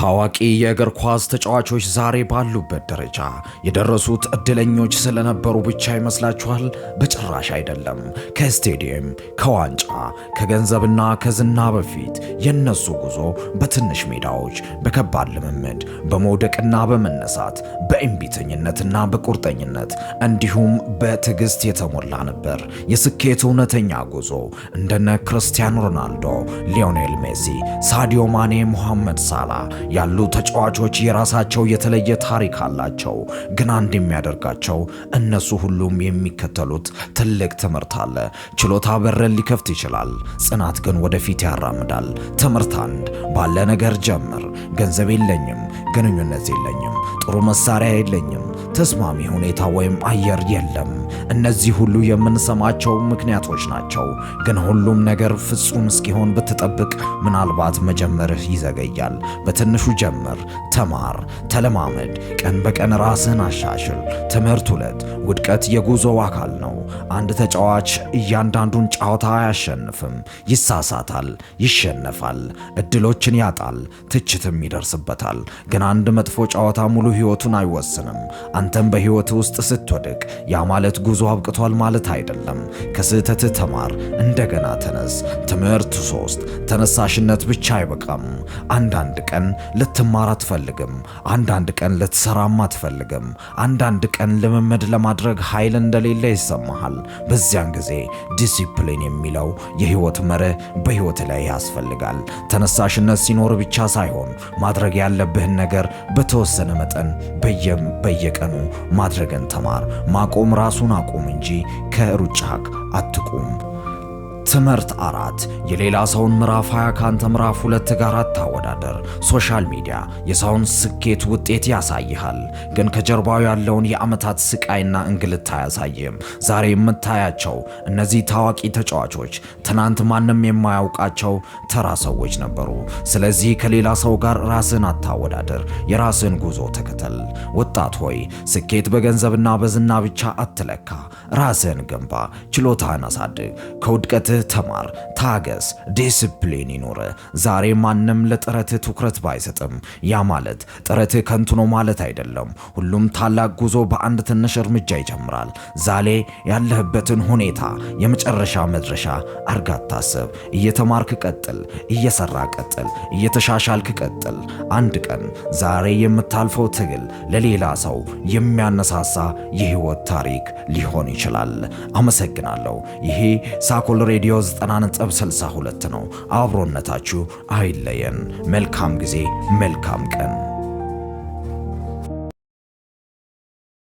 ታዋቂ የእግር ኳስ ተጫዋቾች ዛሬ ባሉበት ደረጃ የደረሱት እድለኞች ስለነበሩ ብቻ ይመስላችኋል? በጭራሽ አይደለም። ከስቴዲየም፣ ከዋንጫ፣ ከገንዘብና ከዝና በፊት የነሱ ጉዞ በትንሽ ሜዳዎች፣ በከባድ ልምምድ፣ በመውደቅና በመነሳት፣ በእምቢተኝነትና በቁርጠኝነት እንዲሁም በትዕግስት የተሞላ ነበር። የስኬት እውነተኛ ጉዞ እንደነ ክርስቲያኖ ሮናልዶ፣ ሊዮኔል ሜሲ፣ ሳዲዮ ማኔ፣ ሙሐመድ ሳላ ያሉ ተጫዋቾች የራሳቸው የተለየ ታሪክ አላቸው። ግን አንድ የሚያደርጋቸው እነሱ ሁሉም የሚከተሉት ትልቅ ትምህርት አለ። ችሎታ በርን ሊከፍት ይችላል፣ ጽናት ግን ወደፊት ያራምዳል። ትምህርት አንድ፣ ባለ ነገር ጀምር። ገንዘብ የለኝም፣ ግንኙነት የለኝም፣ ጥሩ መሳሪያ የለኝም፣ ተስማሚ ሁኔታ ወይም አየር የለም። እነዚህ ሁሉ የምንሰማቸው ምክንያቶች ናቸው። ግን ሁሉም ነገር ፍጹም እስኪሆን ብትጠብቅ ምናልባት መጀመርህ ይዘገያል። በትንሹ ጀምር፣ ተማር፣ ተለማመድ፣ ቀን በቀን ራስህን አሻሽል። ትምህርት ሁለት፣ ውድቀት የጉዞው አካል ነው። አንድ ተጫዋች እያንዳንዱን ጨዋታ አያሸንፍም። ይሳሳታል፣ ይሸነፋል፣ እድሎችን ያጣል፣ ትችትም ይደርስበታል። ግን አንድ መጥፎ ጨዋታ ሙሉ ህይወቱን አይወስንም። አንተም በህይወት ውስጥ ስትወድቅ ያ ማለት ጉዞ አብቅቷል ማለት አይደለም። ከስህተትህ ተማር፣ እንደገና ተነስ። ትምህርት ሶስት፣ ተነሳሽነት ብቻ አይበቃም። አንዳንድ ቀን ልትማር አትፈልግም። አንዳንድ ቀን ልትሰራም አትፈልግም። አንዳንድ ቀን ልምምድ ለማድረግ ኃይል እንደሌለ ይሰማሃል። በዚያን ጊዜ ዲሲፕሊን የሚለው የህይወት መርህ በህይወት ላይ ያስፈልጋል። ተነሳሽነት ሲኖር ብቻ ሳይሆን ማድረግ ያለብህን ነገር በተወሰነ መጠን በየቀኑ ማድረግን ተማር። ማቆም ራሱን አቁም እንጂ ከሩጫህ አትቁም። ትምህርት አራት፣ የሌላ ሰውን ምዕራፍ 20 ካንተ ምዕራፍ 2 ጋር አታወዳደር። ሶሻል ሚዲያ የሰውን ስኬት ውጤት ያሳይሃል፣ ግን ከጀርባው ያለውን የዓመታት ስቃይና እንግልት አያሳይም። ዛሬ የምታያቸው እነዚህ ታዋቂ ተጫዋቾች ትናንት ማንም የማያውቃቸው ተራ ሰዎች ነበሩ። ስለዚህ ከሌላ ሰው ጋር ራስን አታወዳደር፣ የራስን ጉዞ ተከተል። ወጣት ሆይ፣ ስኬት በገንዘብና በዝና ብቻ አትለካ። ራስን ገንባ፣ ችሎታህን አሳድግ፣ ከውድቀት ተማር፣ ታገስ፣ ዲሲፕሊን ይኑር። ዛሬ ማንም ለጥረትህ ትኩረት ባይሰጥም ያ ማለት ጥረትህ ከንቱ ነው ማለት አይደለም። ሁሉም ታላቅ ጉዞ በአንድ ትንሽ እርምጃ ይጀምራል። ዛሬ ያለህበትን ሁኔታ የመጨረሻ መድረሻ አርጋ አታስብ። እየተማርክ ቀጥል፣ እየሰራ ቀጥል፣ እየተሻሻልክ ቀጥል። አንድ ቀን ዛሬ የምታልፈው ትግል ለሌላ ሰው የሚያነሳሳ የህይወት ታሪክ ሊሆን ይችላል። አመሰግናለሁ። ይሄ ሳኮል ሬዲዮ 90.62 ነው። አብሮነታችሁ አይለየን። መልካም ጊዜ፣ መልካም ቀን።